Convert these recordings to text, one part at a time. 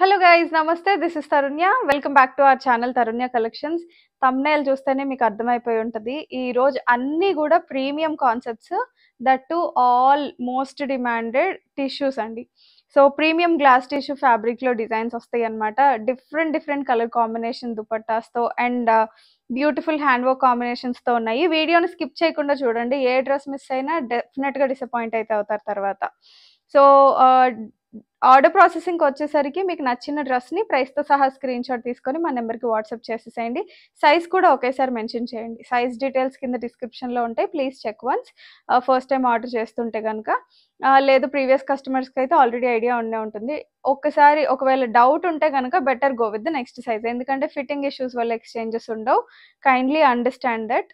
Hello guys, నమస్తే. This is Tarunya. Welcome back to our channel Tarunya collections. Thumbnail చూస్తేనే మీకు అర్థమైపోయి ఉంటుంది. ఈ రోజు అన్నీ కూడా premium concepts, that too almost demanded tissues అండి. సో ప్రీమియం గ్లాస్ టిష్యూ ఫ్యాబ్రిక్లో డిజైన్స్ వస్తాయి అన్నమాట. డిఫరెంట్ కలర్ కాంబినేషన్ దుపట్టాస్తో అండ్ బ్యూటిఫుల్ హ్యాండ్ వర్క్ కాంబినేషన్స్తో ఉన్నాయి. వీడియోని స్కిప్ చేయకుండా చూడండి. ఏ డ్రెస్ మిస్ అయినా డెఫినెట్గా డిసప్పాయింట్ అయితే అవుతారు తర్వాత. సో ఆర్డర్ ప్రాసెసింగ్కి వచ్చేసరికి మీకు నచ్చిన డ్రెస్ని ప్రైస్తో సహా స్క్రీన్ షాట్ తీసుకొని మా నెంబర్కి వాట్సాప్ చేసేసేయండి. సైజ్ కూడా ఒకేసారి మెన్షన్ చేయండి. సైజ్ డీటెయిల్స్ కింద డిస్క్రిప్షన్లో ఉంటాయి. Please check once. First time order చేస్తుంటే కనుక, లేదు ప్రీవియస్ కస్టమర్స్కి అయితే ఆల్రెడీ ఐడియా ఉండే ఉంటుంది. ఒక్కసారి ఒకవేళ డౌట్ ఉంటే కనుక better go with the next size, ఎందుకంటే ఫిట్టింగ్ ఇష్యూస్ వల్ల ఎక్స్చేంజెస్ ఉండవు. Kindly understand that.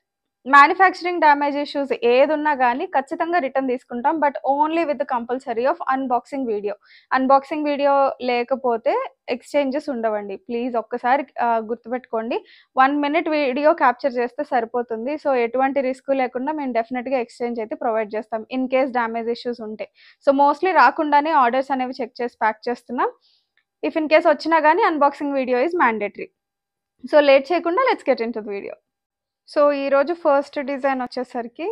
Manufacturing damage issues ఏది ఉన్నా కానీ ఖచ్చితంగా రిటర్న్ తీసుకుంటాం, but only with compulsory of unboxing video. Unboxing video లేకపోతే ఎక్స్చేంజెస్ ఉండవండి. ప్లీజ్ ఒక్కసారి గుర్తుపెట్టుకోండి. 1 minute వీడియో క్యాప్చర్ చేస్తే సరిపోతుంది. సో ఎటువంటి రిస్క్ లేకుండా మేము డెఫినెట్గా ఎక్స్చేంజ్ అయితే ప్రొవైడ్ చేస్తాం ఇన్ కేస్ డ్యామేజ్ ఇష్యూస్ ఉంటే. సో మోస్ట్లీ రాకుండానే ఆర్డర్స్ అనేవి చెక్ చేసి ప్యాక్ చేస్తున్నాం. ఇఫ్ ఇన్ కేస్ వచ్చినా కానీ unboxing video is mandatory. So late చేయకుండా let's get into the video. So ఈరోజు ఫస్ట్ డిజైన్ వచ్చేసరికి,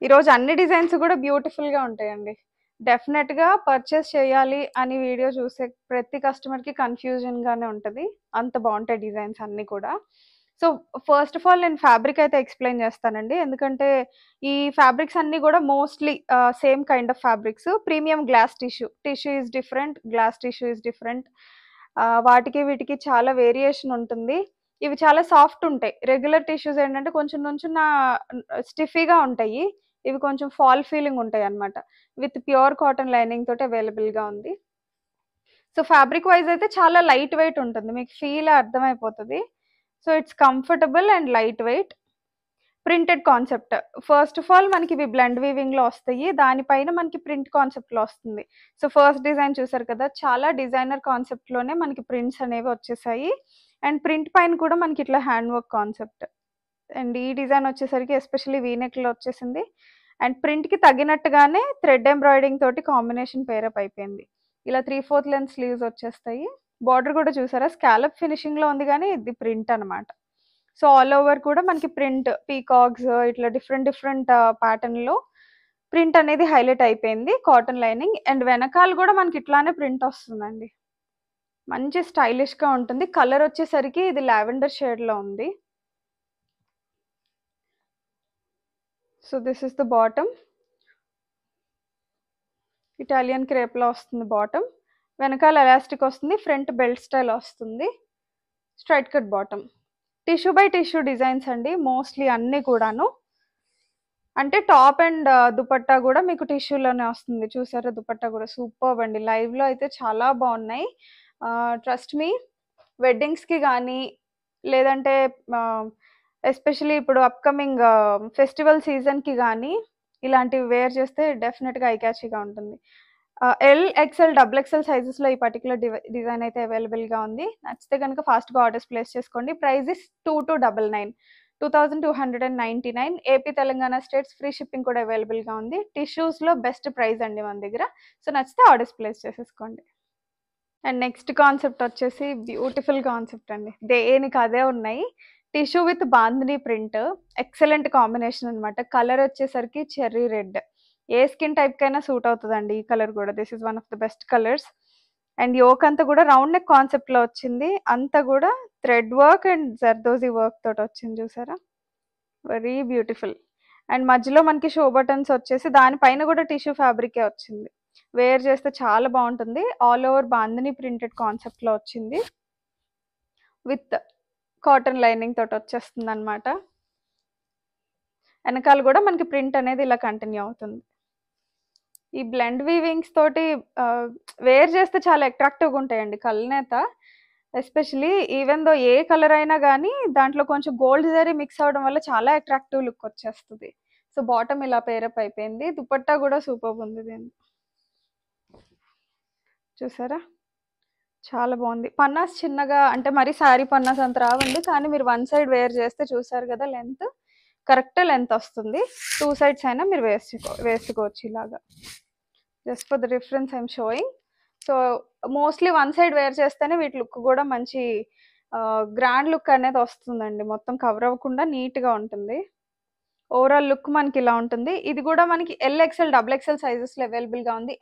ఈరోజు అన్ని డిజైన్స్ కూడా బ్యూటిఫుల్గా ఉంటాయండి. డెఫినెట్గా పర్చేస్ చేయాలి అని వీడియో చూసే ప్రతి కస్టమర్కి కన్ఫ్యూజన్గానే ఉంటుంది. అంత బాగుంటాయి డిజైన్స్ అన్నీ కూడా. సో ఫస్ట్ ఆఫ్ ఆల్ నేను ఫ్యాబ్రిక్ అయితే ఎక్స్ప్లెయిన్ చేస్తానండి, ఎందుకంటే ఈ ఫ్యాబ్రిక్స్ అన్నీ కూడా mostly same kind of fabrics. Premium glass tissue is different, glass tissue is different. వాటికి వీటికి చాలా వేరియేషన్ ఉంటుంది. ఇవి చాలా సాఫ్ట్ ఉంటాయి. రెగ్యులర్ టిష్యూస్ ఏంటంటే కొంచెం స్టిఫీగా ఉంటాయి. ఇవి కొంచెం ఫాల్ ఫీలింగ్ ఉంటాయి అన్నమాట. విత్ ప్యూర్ కాటన్ లైనింగ్ తోటి అవైలబుల్గా ఉంది. సో ఫ్యాబ్రిక్ వైజ్ అయితే చాలా లైట్ వెయిట్ ఉంటుంది, మీకు ఫీల్ అర్థమైపోతుంది. So it's comfortable and light weight. Printed concept. First of all మనకి ఇవి బ్లెండ్ వీవింగ్లో వస్తాయి, దానిపైన మనకి ప్రింట్ కాన్సెప్ట్లో వస్తుంది. సో ఫస్ట్ డిజైన్ చూసారు కదా, చాలా డిజైనర్ కాన్సెప్ట్లోనే మనకి ప్రింట్స్ అనేవి వచ్చేసాయి. అండ్ ప్రింట్ పైన కూడా మనకి ఇట్లా హ్యాండ్ వర్క్ కాన్సెప్ట్. అండ్ ఈ డిజైన్ వచ్చేసరికి ఎస్పెషల్లీ వీనెక్లో వచ్చేసింది. అండ్ ప్రింట్కి తగినట్టుగానే థ్రెడ్ ఎంబ్రాయిడింగ్ తోటి కాంబినేషన్ పేరప్ అయిపోయింది. ఇలా 3/4 లెంత్ స్లీవ్స్ వచ్చేస్తాయి. బార్డర్ కూడా చూసారా, స్కాలప్ ఫినిషింగ్లో ఉంది, కానీ ఇది ప్రింట్ అనమాట. సో ఆల్ ఓవర్ కూడా మనకి ప్రింట్, పీకాక్స్, ఇట్లా డిఫరెంట్ ప్యాటర్న్లో ప్రింట్ అనేది హైలైట్ అయిపోయింది. కాటన్ లైనింగ్ అండ్ వెనకాల కూడా మనకి ఇట్లానే ప్రింట్ వస్తుందండి. మంచి స్టైలిష్గా ఉంటుంది. కలర్ వచ్చేసరికి ఇది లావెండర్ షేడ్లో ఉంది. So this is the bottom. Italian క్రేప్లో వస్తుంది బాటమ్. వెనకాల ఎలాస్టిక్ వస్తుంది, ఫ్రంట్ బెల్ట్ స్టైల్ వస్తుంది. Straight cut bottom. Tissue by tissue designs అండి మోస్ట్లీ అన్నీ కూడాను. అంటే టాప్ అండ్ దుపట్టా కూడా మీకు టిష్యూలోనే వస్తుంది. చూసారా, దుపట్టా కూడా సూపర్బ్ అండి. లైవ్లో అయితే చాలా బాగున్నాయి. ట్రస్ట్ మీ, వెడ్డింగ్స్కి కానీ లేదంటే ఎస్పెషలీ ఇప్పుడు అప్కమింగ్ ఫెస్టివల్ సీజన్కి కానీ ఇలాంటివి వేర్ చేస్తే డెఫినెట్గా ఐక్యాచీగా ఉంటుంది. ఎల్, ఎక్స్ఎల్, XXL సైజెస్లో ఈ పర్టికులర్ డిజైన్ అయితే అవైలబుల్గా ఉంది. నచ్చితే కనుక ఫాస్ట్గా ఆర్డర్స్ ప్లేస్ చేసుకోండి. Price is 2299, 2299. AP Telangana states free shipping కూడా అవైలబుల్గా ఉంది. టిష్యూస్లో బెస్ట్ ప్రైస్ అండి మన దగ్గర. సో నచ్చితే ఆర్డర్స్ ప్లేస్ చేసేసుకోండి. అండ్ నెక్స్ట్ కాన్సెప్ట్ వచ్చేసి బ్యూటిఫుల్ కాన్సెప్ట్ అండి. దేనికి అదే ఉన్నాయి. Tissue with bandhani print, excellent combination అనమాట. కలర్ వచ్చేసరికి చెర్రీ రెడ్. ఏ స్కిన్ టైప్కైనా సూట్ అవుతుందండి ఈ కలర్ కూడా. This is one of the best colours. And yoke అంతా కూడా రౌండ్ నెక్ కాన్సెప్ట్లో వచ్చింది. అంతా కూడా thread work and zardozi work తోటి వచ్చింది, చూసారా, వెరీ బ్యూటిఫుల్. అండ్ మధ్యలో మనకి షో బటన్స్ వచ్చేసి దానిపైన కూడా టిష్యూ ఫ్యాబ్రికే వచ్చింది. వేర్ చేస్తే చాలా బాగుంటుంది. ఆల్ ఓవర్ బాందినీ ప్రింటెడ్ కాన్సెప్ట్లో వచ్చింది, విత్ కాటన్ లైనింగ్ తోటి వచ్చేస్తుంది అనమాట. వెనకాల కూడా మనకి ప్రింట్ అనేది ఇలా కంటిన్యూ అవుతుంది. ఈ బ్లెండ్ వీవింగ్స్ తోటి వేర్ చేస్తే చాలా అట్రాక్టివ్గా ఉంటాయండి. కల్నేత ఎస్పెషలీ, ఈవెన్ దో ఏ కలర్ అయినా కానీ దాంట్లో కొంచెం గోల్డ్ జరీ మిక్స్ అవ్వడం వల్ల చాలా అట్రాక్టివ్ లుక్ వచ్చేస్తుంది. సో బాటమ్ ఇలా పేరప్ అయిపోయింది. దుపట్టా కూడా సూపర్ ఉంది దీన్ని, చూసారా, చాలా బాగుంది. పన్నాస్ చిన్నగా, అంటే మరి శారీ పన్నాస్ అంత రావండి, కానీ మీరు వన్ సైడ్ వేర్ చేస్తే చూసారు కదా, లెంత్ కరెక్ట్ లెంత్ వస్తుంది. 2 sides అయినా మీరు వేసుకోవచ్చు ఇలాగా. Just for the reference I'm showing. So mostly one side wear చేస్తేనే వీటి లుక్ కూడా మంచి గ్రాండ్ లుక్ అనేది వస్తుందండి. మొత్తం కవర్ అవ్వకుండా నీట్గా ఉంటుంది. ఓవరాల్ లుక్ మనకి ఇలా ఉంటుంది. ఇది కూడా మనకి ఎల్ఎక్స్ఎల్ డబుల్ ఎక్స్ఎల్ సైజెస్లో అవైలబుల్గా ఉంది.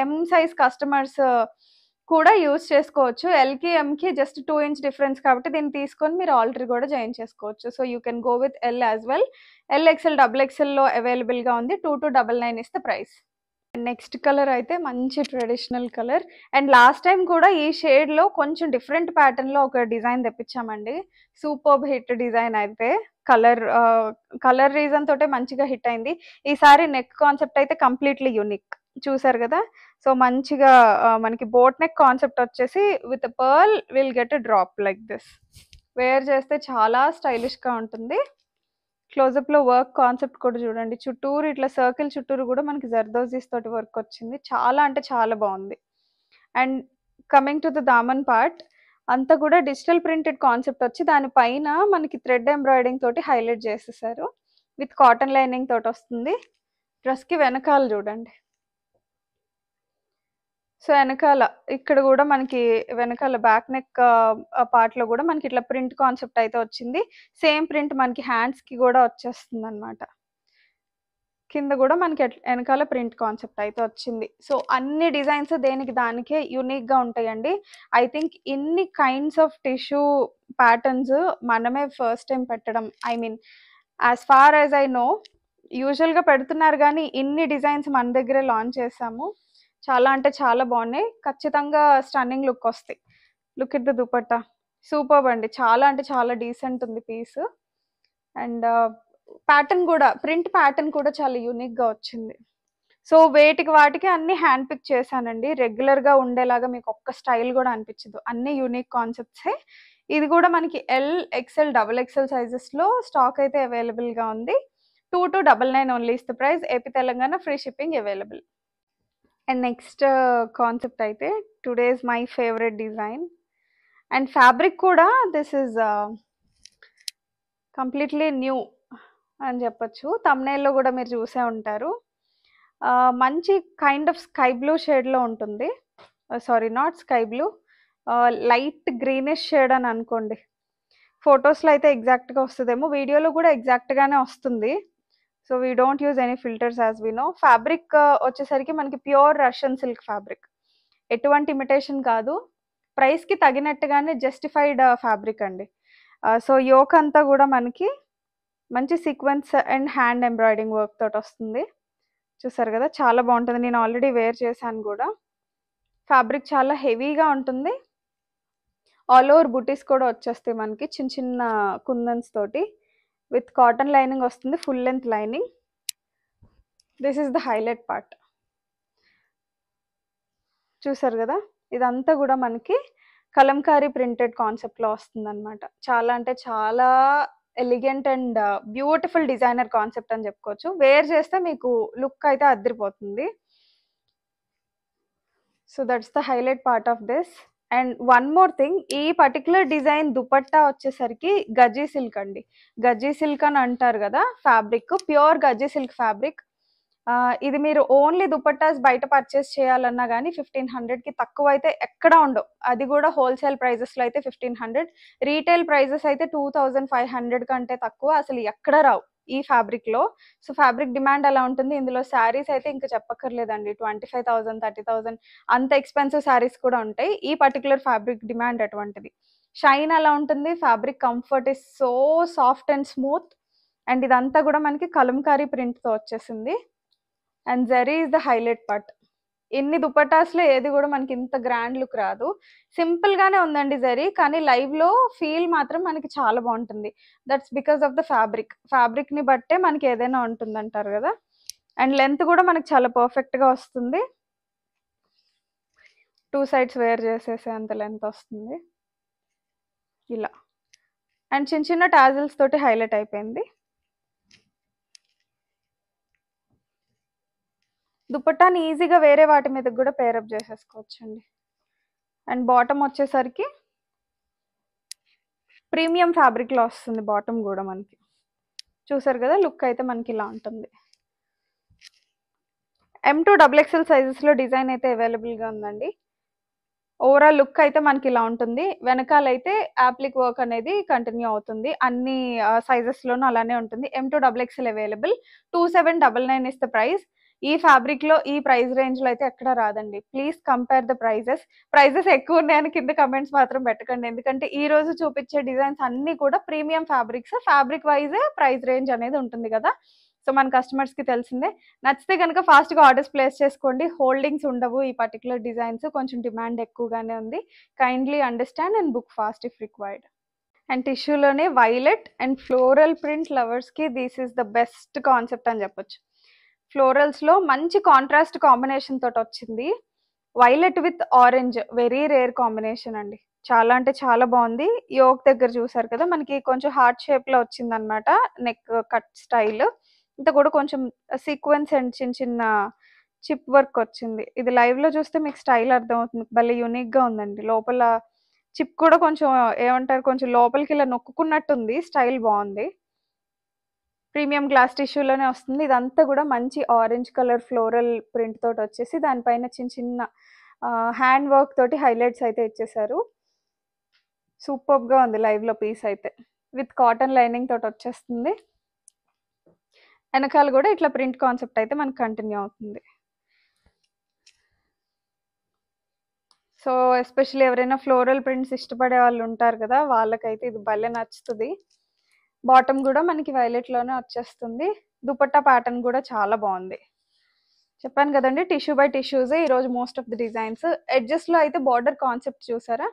ఎం సైజ్ కస్టమర్స్ కూడా యూజ్ చేసుకోవచ్చు. ఎల్కి ఎంకి జస్ట్ 2 ఇంచ్ డిఫరెన్స్ కాబట్టి దీన్ని తీసుకొని మీరు ఆల్టర్ కూడా జాయిన్ చేసుకోవచ్చు. So you can go with L as well. L XL double ఎక్స్ఎల్లో అవైలబుల్గా ఉంది. 2299 is the price. Next colour అయితే మంచి traditional colour. And last time కూడా ఈ షేడ్లో కొంచెం డిఫరెంట్ ప్యాటర్న్లో ఒక డిజైన్ తెప్పించామండి. సూపర్బ్ హిట్ డిజైన్ అయితే కలర్ రీజన్ తోటే మంచిగా హిట్ అయింది. ఈసారి నెక్ కాన్సెప్ట్ అయితే కంప్లీట్లీ యూనిక్. చూసారు కదా. సో మంచిగా మనకి బోట్ నెక్ కాన్సెప్ట్ వచ్చేసి with pearl will get a drop like this. Wear చేస్తే చాలా స్టైలిష్గా ఉంటుంది. క్లోజప్లో వర్క్ కాన్సెప్ట్ కూడా చూడండి. చుట్టూరు ఇట్లా సర్కిల్ చుట్టూరు కూడా మనకి జర్దోజీస్ తోటి వర్క్ వచ్చింది. చాలా అంటే చాలా బాగుంది. అండ్ కమింగ్ టు ద దామన్ పార్ట్ అంతా కూడా డిజిటల్ ప్రింటెడ్ కాన్సెప్ట్ వచ్చి దానిపైన మనకి థ్రెడ్ ఎంబ్రాయిడింగ్ తోటి హైలైట్ చేసేసారు. విత్ కాటన్ లైనింగ్ తోటి వస్తుంది. డ్రెస్కి వెనకాల చూడండి. సో వెనకాల ఇక్కడ కూడా మనకి వెనకాల బ్యాక్ నెక్ పార్ట్లో కూడా మనకి ఇట్లా ప్రింట్ కాన్సెప్ట్ అయితే వచ్చింది. సేమ్ ప్రింట్ మనకి హ్యాండ్స్కి కూడా వచ్చేస్తుంది అనమాట. కింద కూడా మనకి వెనకాల ప్రింట్ కాన్సెప్ట్ అయితే వచ్చింది. సో అన్ని డిజైన్స్ దేనికి దానికే యూనిక్గా ఉంటాయండి. ఐ థింక్ ఇన్ని కైండ్స్ ఆఫ్ టిష్యూ ప్యాటర్న్స్ మనమే ఫస్ట్ టైం పెట్టడం. I mean as far as I know యూజువల్గా పెడుతున్నారు కానీ ఇన్ని డిజైన్స్ మన దగ్గరే లాంచ్ చేసాము. చాలా అంటే చాలా బాగున్నాయి. ఖచ్చితంగా స్టన్నింగ్ లుక్ వస్తాయి. Look it the dupatta. Superb అండి. చాలా అంటే చాలా డీసెంట్ ఉంది పీస్. అండ్ ప్యాటర్న్ కూడా ప్రింట్ ప్యాటర్న్ కూడా చాలా యూనిక్గా వచ్చింది. సో వాటికి అన్ని హ్యాండ్ పిక్ చేశానండి. రెగ్యులర్గా ఉండేలాగా మీకు ఒక్క స్టైల్ కూడా అనిపించదు. అన్ని యూనిక్ కాన్సెప్ట్సే. ఇది కూడా మనకి ఎల్ ఎక్స్ఎల్ డబుల్ ఎక్స్ఎల్ సైజెస్లో స్టాక్ అయితే అవైలబుల్గా ఉంది. 2299 only is the price. AP Telangana free shipping available. And next concept అయితే today's my favourite design. And fabric కూడా దిస్ ఈజ్ కంప్లీట్లీ న్యూ అని చెప్పచ్చు. థంబ్నెయిల్లో కూడా మీరు చూసే ఉంటారు. మంచి కైండ్ ఆఫ్ స్కై బ్లూ షేడ్లో ఉంటుంది. Sorry not sky blue, light greenish shade అని అనుకోండి. ఫొటోస్లో అయితే ఎగ్జాక్ట్గా వస్తుందేమో, వీడియోలో కూడా ఎగ్జాక్ట్గానే వస్తుంది. So we don't use any filters as we know. Fabric వచ్చేసరికి మనకి ప్యూర్ రష్యన్ సిల్క్ ఫ్యాబ్రిక్. ఎటువంటి ఇమిటేషన్ కాదు. ప్రైస్కి తగినట్టుగానే జస్టిఫైడ్ ఫ్యాబ్రిక్ అండి. సో యోక్ అంతా కూడా మనకి మంచి sequence and hand embroidering work తోటి వస్తుంది. చూసారు కదా, చాలా బాగుంటుంది. నేను ఆల్రెడీ వేర్ చేశాను కూడా. ఫ్యాబ్రిక్ చాలా హెవీగా ఉంటుంది. ఆల్ ఓవర్ బుటీస్ కూడా వచ్చేస్తాయి మనకి చిన్న చిన్న కుందన్స్ తోటి. విత్ కాటన్ లైనింగ్ వస్తుంది, full length lining. This is the highlight part. చూసారు కదా, ఇదంతా కూడా మనకి కలంకారీ ప్రింటెడ్ కాన్సెప్ట్లో వస్తుంది అనమాట. చాలా అంటే చాలా elegant and beautiful designer concept అని చెప్పుకోవచ్చు. వేర్ చేస్తే మీకు లుక్ అయితే అదిరిపోతుంది. So that's the highlight part of this. And one more thing, ఈ పర్టికులర్ డిజైన్ దుపట్టా వచ్చేసరికి గజ్జీ సిల్క్ అండి. గజ్జీ సిల్క్ అని అంటారు కదా ఫ్యాబ్రిక్, ప్యూర్ గజ్జీ సిల్క్ ఫ్యాబ్రిక్. ఇది మీరు ఓన్లీ దుపట్టాస్ బయట పర్చేస్ చేయాలన్నా కానీ 1500కి తక్కువ అయితే ఎక్కడ ఉండవు. అది కూడా హోల్సేల్ ప్రైజెస్లో అయితే 1500. రీటైల్ ప్రైజెస్ అయితే 2500 కంటే తక్కువ అసలు ఎక్కడ రావు ఈ ఫ్యాబ్రిక్లో. సో ఫ్యాబ్రిక్ డిమాండ్ అలా ఉంటుంది. ఇందులో శారీస్ అయితే ఇంకా చెప్పక్కర్లేదండి. 25,000 30,000 అంత ఎక్స్పెన్సివ్ శారీస్ కూడా ఉంటాయి. ఈ పర్టికులర్ ఫ్యాబ్రిక్ డిమాండ్ అటువంటిది. షైన్ అలా ఉంటుంది. Fabric comfort is so soft and smooth. And ఇదంతా కూడా మనకి కలంకారీ ప్రింట్తో వచ్చేసింది. And zari is the highlight part. ఇన్ని దుపట్టాస్లో ఏది కూడా మనకి ఇంత గ్రాండ్ లుక్ రాదు. సింపుల్గానే ఉందండి జరీ, కానీ లైవ్లో ఫీల్ మాత్రం మనకి చాలా బాగుంటుంది. That's because of the fabric. ఫ్యాబ్రిక్ని బట్టే మనకి ఏదైనా ఉంటుంది అంటారు కదా. అండ్ లెంత్ కూడా మనకి చాలా పర్ఫెక్ట్గా వస్తుంది. 2 సైడ్స్ వేర్ చేసేసే అంత లెంత్ వస్తుంది ఇలా. అండ్ చిన్న చిన్న టాజిల్స్ తోటి హైలైట్ అయిపోయింది. దుపట్టాని ఈజీగా వేరే వాటి మీద కూడా పేరప్ చేసేసుకోవచ్చండి. అండ్ బాటమ్ వచ్చేసరికి ప్రీమియం ఫ్యాబ్రిక్లో వస్తుంది బాటమ్ కూడా మనకి. చూసారు కదా, లుక్ అయితే మనకి ఇలా ఉంటుంది. M2 XXL సైజెస్లో డిజైన్ అయితే అవైలబుల్గా ఉందండి. ఓవరాల్ లుక్ అయితే మనకి ఇలా ఉంటుంది. వెనకాలైతే యాప్లిక్ వర్క్ అనేది కంటిన్యూ అవుతుంది. అన్ని సైజెస్‌లోనూ అలానే ఉంటుంది. M2 XXL available. 2799 is the price. ఈ ఫ్యాబ్రిక్‌లో ఈ ప్రైస్ రేంజ్‌లో అయితే ఎక్కడ రాదండి. Please compare the prices. Prices ఎక్కువ ఉన్నాయని కింద కమెంట్స్ మాత్రం పెట్టకండి. ఎందుకంటే ఈ రోజు చూపించే డిజైన్స్ అన్నీ కూడా premium fabrics. Fabric yj price range అనేది ఉంటుంది కదా! సో, మన కస్టమర్స్‌కి తెలిసిందే. నచ్చితే గనుక ఫాస్ట్‌గా ఆర్డర్స్ ప్లేస్ చేసుకోండి. హోల్డింగ్స్ ఉండవు. ఈ పర్టిక్యులర్ డిజైన్స్ కొంచెం డిమాండ్ ఎక్కువగానే ఉంది. Kindly understand and book fast if required. And టిష్యూలోనే వైలెట్ అండ్ ఫ్లోరల్ ప్రింట్ లవర్స్‌కి this is the best concept అని చెప్పొచ్చు. ఫ్లోరల్స్‌లో మంచి కాంట్రాస్ట్ కాంబినేషన్ తోటొచ్చింది. Violet with orange very rare combination అండి. చాలా అంటే చాలా బావుంది. యోక్ దగ్గర చూసారు కదా! మనకి కొంచెం హార్ట్ షేప్‌లో వచ్చిందనమాట. Neck cut style. ఇంత కూడా కొంచెం సీక్వెన్స్ అండ్ చిన్న చిన్న చిప్ వర్క్ వచ్చింది. ఇది లైవ్‌లో చూస్తే మీకు స్టైల్ అర్థమవుతుంది. భలే యూనిక్‌గా ఉందండి. లోపల చిప్ కూడా కొంచెం ఏమంటారు కొంచెం లోపలికి ఇలా నొక్కుకున్నట్టుంది. స్టైల్ బావుంది. ప్రీమియం గ్లాస్ టిష్యూలోనే వస్తుంది. ఇదంతా కూడా మంచి ఆరెంజ్ కలర్ ఫ్లోరల్ ప్రింట్ తోటి వచ్చేసి దానిపైన చిన్న చిన్న హ్యాండ్ వర్క్ తోటి హైలైట్స్ అయితే ఇచ్చేసారు. సూపర్బ్‌గా ఉంది లైవ్‌లో పీస్ అయితే. విత్ కాటన్ లైనింగ్ తోటి వచ్చేస్తుంది. వెనకాల కూడా ఇట్లా ప్రింట్ కాన్సెప్ట్ అయితే మనకు కంటిన్యూ అవుతుంది. సో, ఎస్పెషల్లీ ఎవరైనా ఫ్లోరల్ ప్రింట్స్ ఇష్టపడే వాళ్ళు ఉంటారు కదా! వాళ్ళకైతే ఇది భలే నచ్చుతది. బాటమ్ కూడా మనకి వైలెట్‌లోనే వచ్చేస్తుంది. దుపట్టా ప్యాటర్న్ కూడా చాలా బావుంది. చెప్పాను కదండీ! టిష్యూ బై టిష్యూసే ఈరోజు మోస్ట్ ఆఫ్ ది డిజైన్స్. ఎడ్జెస్‌లో అయితే బార్డర్ కాన్సెప్ట్ చూసారా?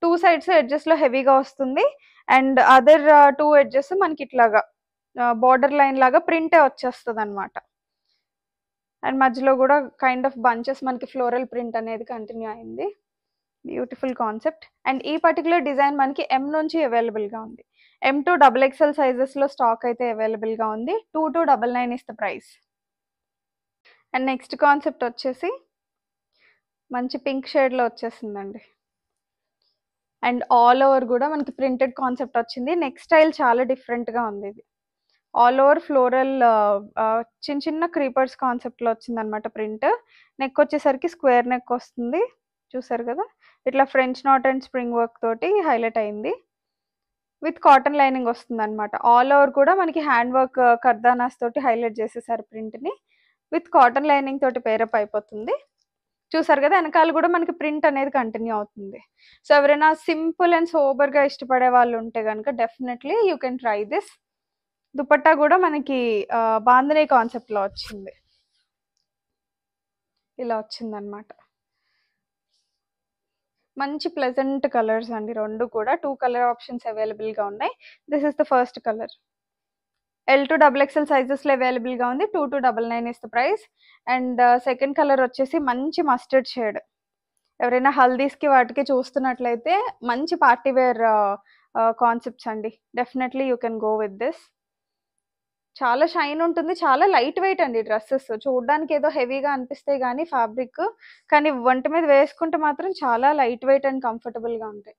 2 సైడ్స్ ఎడ్జెస్‌లో హెవీగా వస్తుంది. అండ్ అదర్ 2 ఎడ్జెస్ మనకి ఇట్లాగా బార్డర్ లైన్ లాగా ప్రింటే వచ్చేస్తదనమాట. అండ్ మధ్యలో కూడా కైండ్ ఆఫ్ బంచెస్ మనకి ఫ్లోరల్ ప్రింట్ అనేది కంటిన్యూ అయింది. Beautiful concept. అండ్ ఈ పర్టిక్యులర్ డిజైన్ మనకి M నుంచి అవైలబుల్‌గా ఉంది. M2 XXL సైజెస్‌లో స్టాక్ అయితే అవైలబుల్‌గా ఉంది. 2299 is the price. And next concept వచ్చేసి మంచి పింక్ షేడ్‌లో వచ్చేసిందండి. అండ్ ఆల్ ఓవర్ కూడా మనకి ప్రింటెడ్ కాన్సెప్ట్ వచ్చింది. నెక్ స్టైల్ చాలా డిఫరెంట్‌గా ఉంది ఇది. ఆల్ ఓవర్ ఫ్లోరల్ చిన్న చిన్న క్రీపర్స్ కాన్సెప్ట్‌లో వచ్చిందనమాట ప్రింట్. నెక్ వచ్చేసరికి స్క్వేర్ నెక్ వస్తుంది. చూసారు కదా! ఇట్లా French knot and spring work తోటి హైలైట్ అయింది. విత్ కాటన్ లైనింగ్ వస్తుందనమాట. ఆల్ ఓవర్ కూడా మనకి హ్యాండ్ వర్క్ కర్దానాస్ తోటి హైలైట్ చేసేసారు ప్రింట్‌ని. విత్ కాటన్ లైనింగ్ తోటి పేరప్ అయిపోతుంది. చూసారు కదా! వెనకాల కూడా మనకి ప్రింట్ అనేది కంటిన్యూ అవుతుంది. సో, ఎవరైనా సింపుల్ అండ్ సోబర్‌గా ఇష్టపడే వాళ్ళు ఉంటే గనుక definitely you can try this. Dupatta కూడా మనకి బాందినీ కాన్సెప్ట్‌లో వచ్చింది. ఇలా వచ్చిందనమాట. మంచి ప్లెజెంట్ కలర్స్ అండి 2 కూడా. 2 కలర్ ఆప్షన్స్ అవైలబుల్‌గా ఉన్నాయి. This is the first colour. L2 XXL సైజెస్‌లో అవైలబుల్‌గా ఉంది. 2299 is the price. And second colour వచ్చేసి మంచి మస్టర్డ్ షేడ్. ఎవరైనా హల్దీస్‌కి వాటికి చూస్తున్నట్లయితే మంచి పార్టీ వేర్ కాన్సెప్ట్స్ అండి. Definitely you can go with this. చాలా షైన్ ఉంటుంది. చాలా లైట్ వెయిట్ అండి డ్రెసెస్. చూడ్డానికి ఏదో హెవీగా అనిపిస్తాయి గానీ ఫ్యాబ్రిక్. కానీ ఒంటి మీద వేసుకుంటే మాత్రం చాలా లైట్ వెయిట్ అండ్ కంఫర్టబుల్‌గా ఉంటాయి.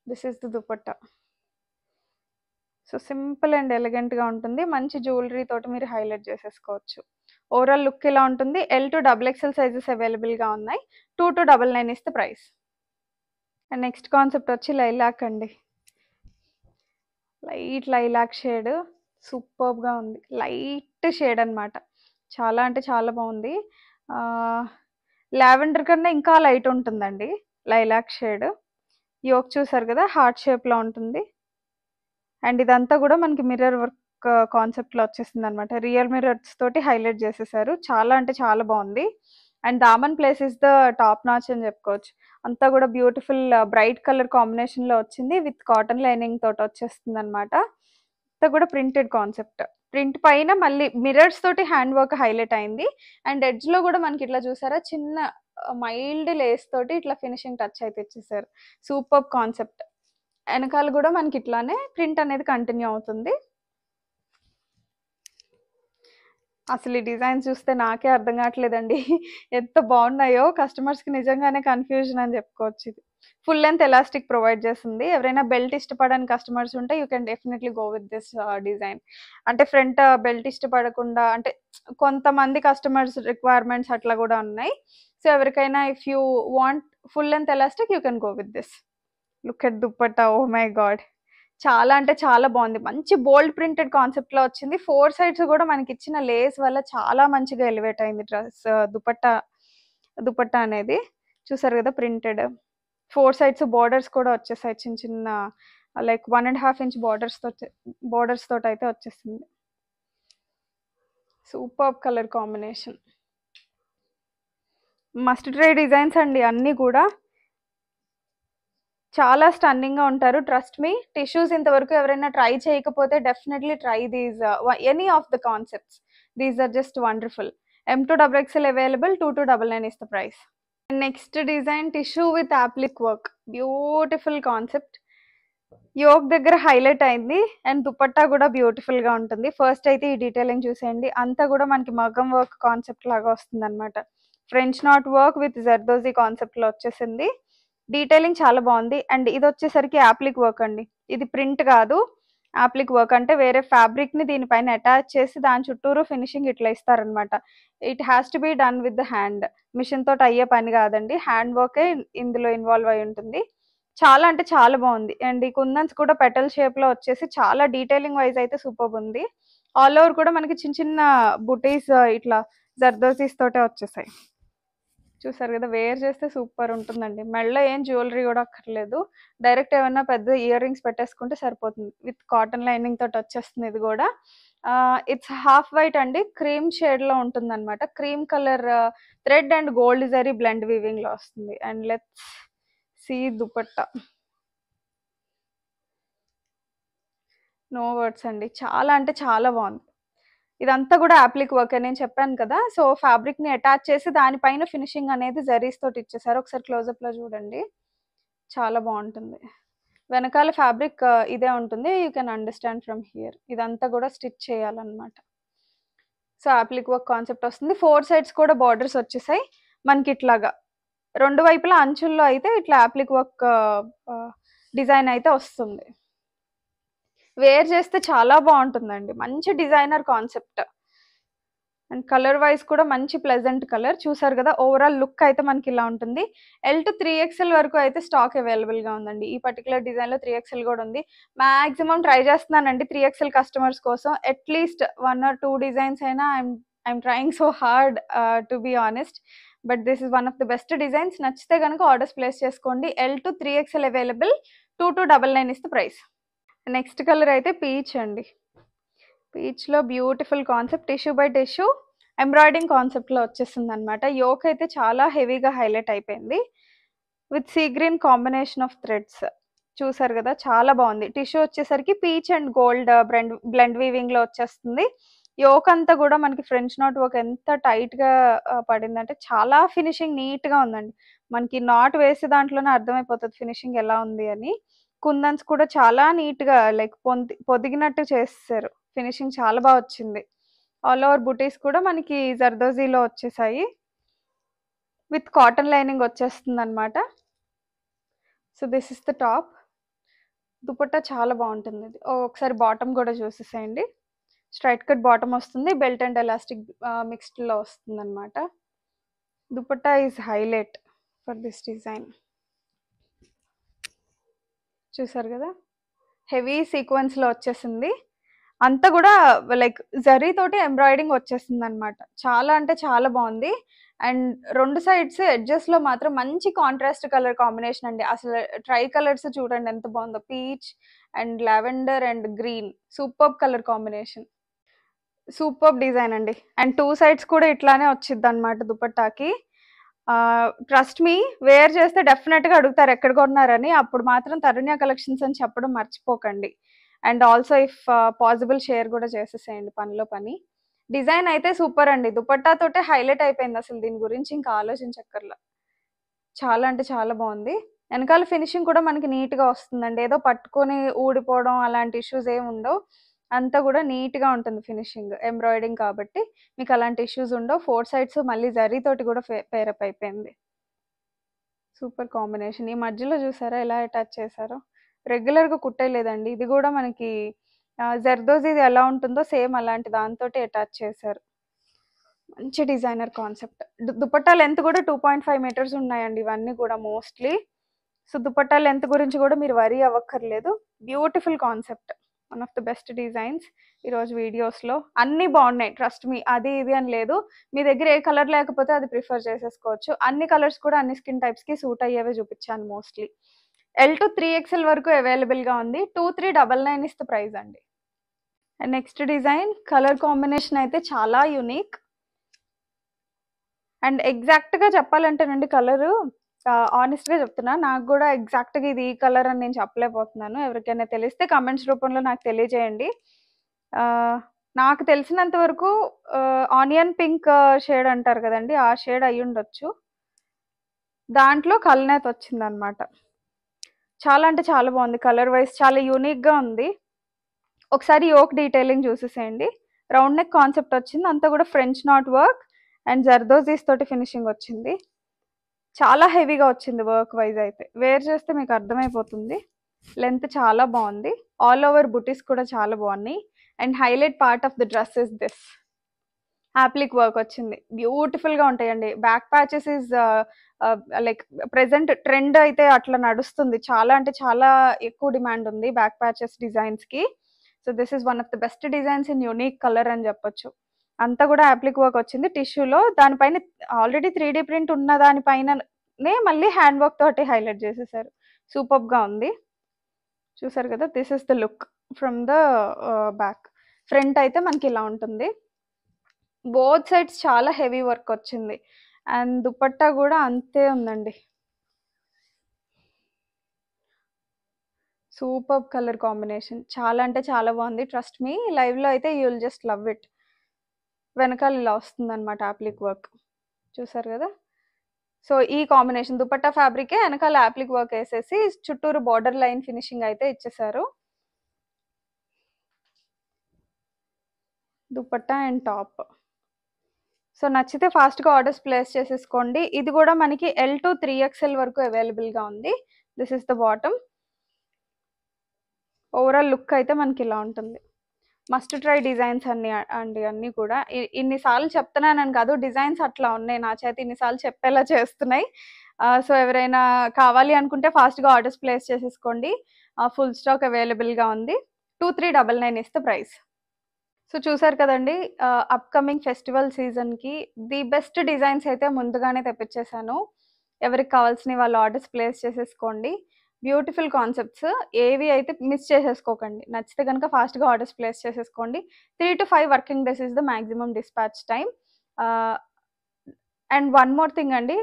This is the dupatta. So, simple and ఎలిగెంట్‌గా ఉంటుంది. మంచి జ్యువెలరీ తోటి మీరు హైలైట్ చేసేసుకోవచ్చు. ఓవరాల్ లుక్ ఇలా ఉంటుంది. L2 XXL సైజెస్ అవైలబుల్‌గా ఉన్నాయి. 2299 is the price. And next concept వచ్చి లైలాక్ అండి. లైట్ లైలాక్ షేడ్ సూపర్బ్‌గా ఉంది. లైట్ షేడ్ అనమాట. చాలా అంటే చాలా బాగుంది. లావెండర్ కన్నా ఇంకా లైట్ ఉంటుందండి లైలాక్ షేడ్. యోక్ చూసారు కదా! హార్ట్ షేప్‌లో ఉంటుంది. అండ్ ఇదంతా కూడా మనకి మిర్రర్ వర్క్ కాన్సెప్ట్‌లో వచ్చేసిందనమాట. రియల్ మిర్రర్స్ తోటి హైలైట్ చేసేసారు. చాలా అంటే చాలా బాగుంది. అండ్ దామన్ place is the top notch అని చెప్పుకోవచ్చు. అంతా కూడా బ్యూటిఫుల్ బ్రైట్ కలర్ కాంబినేషన్‌లో వచ్చింది. విత్ కాటన్ లైనింగ్ తోటి వచ్చేస్తుందనమాట. అంతా కూడా ప్రింటెడ్ కాన్సెప్ట్. ప్రింట్ పైన మళ్ళీ మిర్రర్స్ తోటి హ్యాండ్ వర్క్ హైలైట్ అయింది. అండ్ ఎడ్జ్‌లో కూడా మనకి ఇట్లా చూసారా చిన్న మైల్డ్ లేస్ తోటి ఇట్లా ఫినిషింగ్ టచ్ అయితే ఇచ్చేసారు. Superb concept. వెనకాల కూడా మనకి ఇట్లానే ప్రింట్ అనేది కంటిన్యూ అవుతుంది. అసలు ఈ డిజైన్స్ చూస్తే నాకే అర్థం కావట్లేదండి. ఎంత బాగున్నాయో కస్టమర్స్‌కి నిజంగానే కన్‌ఫ్యూజన్ అని చెప్పుకోవచ్చు ఇది. ఫుల్ లెంగ్త్ ఎలాస్టిక్ ప్రొవైడ్ చేస్తుంది. ఎవరైనా బెల్ట్ ఇష్టపడని కస్టమర్స్ ఉంటే you can definitely go with this design. అంటే ఫ్రంట్ బెల్ట్ ఇష్టపడకుండా అంటే కొంతమంది కస్టమర్స్ రిక్వైర్మెంట్స్ అట్లా కూడా ఉన్నాయి. సో, ఎవరికైనా if you want full length elastic you can go with this. Look at dupatta, oh my god, చాలా అంటే చాలా బాగుంది. మంచి బోల్డ్ ప్రింటెడ్ కాన్సెప్ట్ లో వచ్చింది. 4 సైడ్స్ కూడా మనకి ఇచ్చిన లేస్ వల్ల చాలా మంచిగా ఎలివేట్ అయింది డ్రెస్ దుపట్టా. దుపట్టా అనేది చూసారు కదా, ప్రింటెడ్ 4 సైడ్స్ బోర్డర్స్ కూడా వచ్చేసాయి, చిన్న చిన్న లైక్ 1.5 ఇంచ్ బోర్డర్స్ తోటి అయితే వచ్చేసింది. Super colour combination, must try designs అండి అన్నీ కూడా. చాలా స్టన్నింగ్ గా ఉంటారు, ట్రస్ట్ మీ. టిష్యూస్ ఇంతవరకు ఎవరైనా ట్రై చేయకపోతే definitely try these any of the concepts. These are just wonderful. M2XXL available, 2299 is the price. Next design tissue with applique work, beautiful concept. Yoke దగ్గర హైలైట్ అయింది and dupatta కూడా beautiful గా ఉంటుంది. First అయితే ఈ డీటెయిలింగ్ చూసేయండి, అంతా కూడా మనకి మగ్గం వర్క్ కాన్సెప్ట్ లాగా వస్తుంది అనమాట. French knot work with zardozi concept లో వచ్చేసింది. డీటెయిలింగ్ చాలా బాగుంది. అండ్ ఇది వచ్చేసరికి యాప్లిక్ వర్క్ అండి, ఇది ప్రింట్ కాదు. యాప్లిక్ వర్క్ అంటే వేరే ఫ్యాబ్రిక్ ని దీనిపైన అటాచ్ చేసి దాని చుట్టూరు ఫినిషింగ్ ఇట్లా ఇస్తారనమాట. It has to be done with the hand, machine తోటి అయ్యే పని కాదండి, హ్యాండ్ వర్కే ఇందులో ఇన్వాల్వ్ అయి ఉంటుంది. చాలా అంటే చాలా బాగుంది. అండ్ ఈ కుందన్స్ కూడా పెటల్ షేప్ లో వచ్చేసి చాలా డీటెయిలింగ్ వైజ్ అయితే సూపర్ ఉంది. ఆల్ ఓవర్ కూడా మనకి చిన్న చిన్న బుటీస్ ఇట్లా జర్దోసీస్ తోటే వచ్చేసాయి. చూసారు కదా, వేర్ చేస్తే సూపర్ ఉంటుందండి. మెడలో ఏం జ్యువెలరీ కూడా అక్కర్లేదు, డైరెక్ట్ ఏమైనా పెద్ద ఇయర్ రింగ్స్ పెట్టేసుకుంటే సరిపోతుంది. విత్ కాటన్ లైనింగ్ తోటి వచ్చేస్తుంది. ఇది కూడా ఇట్స్ హాఫ్ వైట్ అండి, క్రీమ్ షేడ్ లో ఉంటుంది అనమాట. Cream colour thread and gold zari blend weaving లో వస్తుంది. And let's see dupatta. No words అండి, చాలా అంటే చాలా బాగుంది. ఇదంతా కూడా యాప్లిక్ వర్క్ అని నేను చెప్పాను కదా. సో ఫ్యాబ్రిక్ ని అటాచ్ చేసి దానిపైన ఫినిషింగ్ అనేది జరీస్ తోటి ఇచ్చేసారు. ఒకసారి క్లోజప్ లో చూడండి, చాలా బాగుంటుంది. వెనకాల ఫ్యాబ్రిక్ ఇదే ఉంటుంది, you can understand from here. ఇదంతా కూడా స్టిచ్ చేయాలన్నమాట. సో యాప్లిక్ వర్క్ కాన్సెప్ట్ వస్తుంది. 4 సైడ్స్ కూడా బార్డర్స్ వచ్చేసాయి మనకి ఇట్లాగా. రెండు వైపులా అంచుల్లో అయితే ఇట్లా యాప్లిక్ వర్క్ డిజైన్ అయితే వస్తుంది. వేర్ చేస్తే చాలా బాగుంటుందండి, మంచి designer concept. And colour wise కూడా మంచి ప్లెజెంట్ కలర్. చూసారు కదా, ఓవరాల్ లుక్ అయితే మనకి ఇలా ఉంటుంది. L to 3XL వరకు అయితే స్టాక్ అవైలబుల్ గా ఉందండి. ఈ పర్టికులర్ డిజైన్ లో 3XL కూడా ఉంది. మాక్సిమం ట్రై చేస్తున్నానండి 3XL కస్టమర్స్ కోసం. అట్లీస్ట్ 1 or 2 డిజైన్స్ అయినా I'm trying so hard to be honest. But this is one of the best designs. నచ్చితే కనుక ఆర్డర్స్ ప్లేస్ చేసుకోండి. L to 3XL available, 2299 is the price. Next colour అయితే peach అండి. Peach లో beautiful concept, tissue by tissue embroidering concept లో వచ్చేసింది అనమాట. Yoke అయితే చాలా హెవీగా హైలైట్ అయిపోయింది with sea green combination of threads. చూసారు కదా, చాలా బాగుంది. టిష్యూ వచ్చేసరికి peach and gold blend weaving లో వచ్చేస్తుంది. యోక్ అంతా కూడా మనకి ఫ్రెంచ్ నాట్ వర్క్ ఎంత టైట్ గా పడిందంటే చాలా ఫినిషింగ్ నీట్ గా ఉందండి. మనకి నాట్ వేసే దాంట్లోనే అర్థమైపోతుంది ఫినిషింగ్ ఎలా ఉంది అని. కుందన్స్ కూడా చాలా నీట్ గా లైక్ పొదిగినట్టు చేస్తారు, ఫినిషింగ్ చాలా బాగా వచ్చింది. ఆల్ ఓవర్ బుటీస్ కూడా మనకి జర్దోజీలో వచ్చేసాయి, విత్ కాటన్ లైనింగ్ వచ్చేస్తుంది అనమాట. So this is the top. Dupatta చాలా బాగుంటుంది. ఇది ఒకసారి బాటమ్ కూడా చూసేసేయండి. స్ట్రైట్ కట్ బాటమ్ వస్తుంది, బెల్ట్ అండ్ ఎలాస్టిక్ మిక్స్డ్ లో వస్తుంది అనమాట. Dupatta is highlight for this design. చూసారు కదా, హెవీ సీక్వెన్స్ లో వచ్చేసింది. అంతా కూడా లైక్ జరీ తోటి ఎంబ్రాయిడింగ్ వచ్చేసింది అనమాట. చాలా అంటే చాలా బాగుంది. అండ్ 2 సైడ్స్ ఎడ్జెస్ లో మాత్రం మంచి కాంట్రాస్ట్ కలర్ కాంబినేషన్ అండి. అసలు ట్రై కలర్స్ చూడండి ఎంత బాగుందో, peach and lavender and green. Super colour combination, super design అండి. అండ్ 2 సైడ్స్ కూడా ఇట్లానే వచ్చింది అనమాట దుపట్టాకి. ట్రస్ట్ మీ, వేర్ చేస్తే డెఫినెట్ గా అడుగుతారు ఎక్కడ కొన్నారని. అప్పుడు మాత్రం తరుణ్య కలెక్షన్స్ అని చెప్పడం మర్చిపోకండి. And also if possible share కూడా చేసేసేయండి పనిలో పని. డిజైన్ అయితే సూపర్ అండి, దుపట్టా తోటే హైలైట్ అయిపోయింది. అసలు దీని గురించి ఇంకా ఆలోచించక్కర్లా, చాలా అంటే చాలా బాగుంది. వెనకాల ఫినిషింగ్ కూడా మనకి నీట్ గా వస్తుందండి, ఏదో పట్టుకొని ఊడిపోవడం అలాంటి ఇష్యూస్ ఏమి ఉండవు. అంతా కూడా నీట్ గా ఉంటుంది ఫినిషింగ్, ఎంబ్రాయిడింగ్ కాబట్టి మీకు అలాంటి ఇష్యూస్ ఉండవు. 4 సైడ్స్ మళ్ళీ జరీ తోటి కూడా పేరప్ అయిపోయింది. Super combination. ఈ మధ్యలో చూసారా ఎలా అటాచ్ చేశారో, రెగ్యులర్ గా కుట్టేయలేదండి. ఇది కూడా మనకి జర్దోజీ ఎలా ఉంటుందో సేమ్ అలాంటి దాంతో అటాచ్ చేశారు. మంచి డిజైనర్ కాన్సెప్ట్. దుపట్టా లెంత్ కూడా 2.5 మీటర్స్ ఉన్నాయండి ఇవన్నీ కూడా మోస్ట్లీ. సో దుపట్టా లెంత్ గురించి కూడా మీరు వరీ అవ్వక్కర్లేదు. Beautiful concept, one of the best designs ఈరోజు వీడియోస్లో. అన్నీ బాగున్నాయి, ట్రస్ట్ మీ. అది ఇది అని లేదు, మీ దగ్గర ఏ కలర్ లేకపోతే అది ప్రిఫర్ చేసేసుకోవచ్చు. అన్ని కలర్స్ కూడా అన్ని స్కిన్ టైప్స్కి సూట్ అయ్యేవే చూపించాను మోస్ట్లీ. L to 3XL వరకు అవైలబుల్గా ఉంది. 2399 ఇస్ ద ప్రైస్ అండి. And next design, colour combination అయితే చాలా యూనిక్. అండ్ ఎగ్జాక్ట్గా చెప్పాలంటేనండి కలరు, ఆనెస్ట్గా చెప్తున్నా, నాకు కూడా ఎగ్జాక్ట్గా ఇది ఈ కలర్ అని నేను చెప్పలేకపోతున్నాను. ఎవరికైనా తెలిస్తే కమెంట్స్ రూపంలో నాకు తెలియజేయండి. నాకు తెలిసినంత వరకు ఆనియన్ పింక్ షేడ్ అంటారు కదండి, ఆ షేడ్ అయ్యి ఉండొచ్చు. దాంట్లో కల్నేత్ వచ్చిందనమాట. చాలా అంటే చాలా బాగుంది, కలర్ వైజ్ చాలా యూనిక్గా ఉంది. ఒకసారి యోక్ డీటెయిలింగ్ చూసేసేయండి. రౌండ్ నెక్ కాన్సెప్ట్ వచ్చింది, అంతా కూడా ఫ్రెంచ్ నాట్ వర్క్ అండ్ జర్దోజీస్ తోటి ఫినిషింగ్ వచ్చింది. చాలా హెవీగా వచ్చింది వర్క్ వైజ్ అయితే. వేర్ చేస్తే మీకు అర్థమైపోతుంది. లెంత్ చాలా బాగుంది, ఆల్ ఓవర్ బుటీస్ కూడా చాలా బాగున్నాయి. And highlight part of the dress is this applique work వచ్చింది. బ్యూటిఫుల్గా ఉంటాయండి. Back patches is like present trend అయితే అట్లా నడుస్తుంది. చాలా అంటే చాలా ఎక్కువ డిమాండ్ ఉంది బ్యాక్ ప్యాచెస్ డిజైన్స్కి. So this is one of the best designs in unique colour అని చెప్పొచ్చు. అంతా కూడా యాప్లిక్ వర్క్ వచ్చింది టిష్యూలో. దానిపైన ఆల్రెడీ 3D ప్రింట్ ఉన్న దానిపైననే మళ్ళీ హ్యాండ్ వర్క్ తోటి హైలైట్ చేసేసారు. సూపర్గా ఉంది, చూసారు కదా. This is the look from the back. Front అయితే మనకి ఇలా ఉంటుంది. బోత్ సైడ్స్ చాలా హెవీ వర్క్ వచ్చింది. అండ్ దుపట్టా కూడా అంతే ఉందండి. సూపర్ కలర్ కాంబినేషన్, చాలా అంటే చాలా బాగుంది. ట్రస్ట్ మీ, లైవ్లో అయితే you will just love it. వెనకాల ఇలా వస్తుంది అనమాట యాప్లిక్ వర్క్, చూసారు కదా. సో ఈ కాంబినేషన్ దుపట్టా ఫ్యాబ్రికే వెనకాల యాప్లిక్ వర్క్ వేసేసి చుట్టూరు బార్డర్ లైన్ ఫినిషింగ్ అయితే ఇచ్చేసారు. Dupatta and top. సో నచ్చితే ఫాస్ట్గా ఆర్డర్స్ ప్లేస్ చేసేసుకోండి. ఇది కూడా మనకి L to 3XL వరకు అవైలబుల్గా ఉంది. This is the bottom. Overall look అయితే మనకి ఇలా ఉంటుంది. మస్ట్ ట్రై డిజైన్స్ అన్నీ కూడా. ఇన్నిసార్లు చెప్తున్నానని కాదు, డిజైన్స్ అట్లా ఉన్నాయి నా చేతి ఇన్నిసార్లు చెప్పేలా చేస్తున్నాయి. సో ఎవరైనా కావాలి అనుకుంటే ఫాస్ట్గా ఆర్డర్స్ ప్లేస్ చేసేసుకోండి. ఫుల్ స్టాక్ అవైలబుల్గా ఉంది. 2399 ఇస్ ద ప్రైస్. సో చూసారు కదండి, అప్కమింగ్ ఫెస్టివల్ సీజన్కి ది బెస్ట్ డిజైన్స్ అయితే ముందుగానే తెప్పించేశాను. ఎవరికి కావాల్సిన వాళ్ళు ఆర్డర్స్ ప్లేస్ చేసేసుకోండి. బ్యూటిఫుల్ కాన్సెప్ట్స్, ఏవి అయితే మిస్ చేసేసుకోకండి. నచ్చితే కనుక ఫాస్ట్గా ఆర్డర్స్ ప్లేస్ చేసేసుకోండి. 3 to 5 working days is the maximum dispatch time. And one more thing అండి,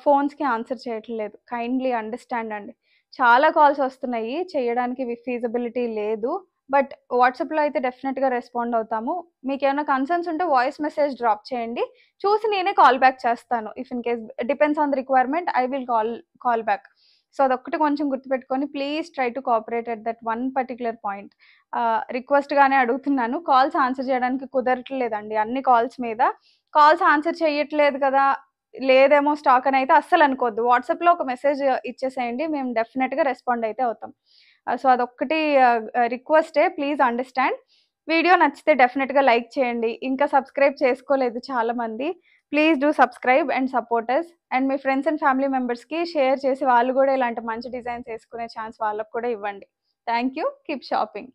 ఫోన్స్కి ఆన్సర్ చేయట్లేదు, కైండ్లీ అండర్స్టాండ్ అండి. చాలా కాల్స్ వస్తున్నాయి, చేయడానికి ఫీజిబిలిటీ లేదు. బట్ వాట్సాప్లో అయితే డెఫినెట్గా రెస్పాండ్ అవుతాము. మీకు ఏమైనా కన్సర్న్స్ ఉంటే వాయిస్ మెసేజ్ డ్రాప్ చేయండి, చూసి నేనే కాల్ బ్యాక్ చేస్తాను. If in case depends on the requirement I will call back. So అదొక్కటి కొంచెం గుర్తుపెట్టుకొని please try to cooperate at that one particular point. రిక్వెస్ట్గానే అడుగుతున్నాను, కాల్స్ ఆన్సర్ చేయడానికి కుదరట్లేదండి. అన్ని కాల్స్ మీద కాల్స్ ఆన్సర్ చేయట్లేదు కదా, లేదేమో స్టాక్ అని అయితే అస్సలు అనుకోవద్దు. వాట్సాప్లో ఒక మెసేజ్ ఇచ్చేసేయండి, మేము డెఫినెట్గా రెస్పాండ్ అయితే అవుతాం. సో అదొక్కటి రిక్వెస్టే, ప్లీజ్ అండర్స్టాండ్. వీడియో నచ్చితే డెఫినెట్గా లైక్ చేయండి. ఇంకా సబ్స్క్రైబ్ చేసుకోలేదు చాలామంది, please do subscribe and support us. And me friends and family మెంబర్స్కి షేర్ చేసి వాళ్ళు కూడా ఇలాంటి మంచి డిజైన్స్ వేసుకునే ఛాన్స్ వాళ్ళకు కూడా ఇవ్వండి. Thank you, keep shopping.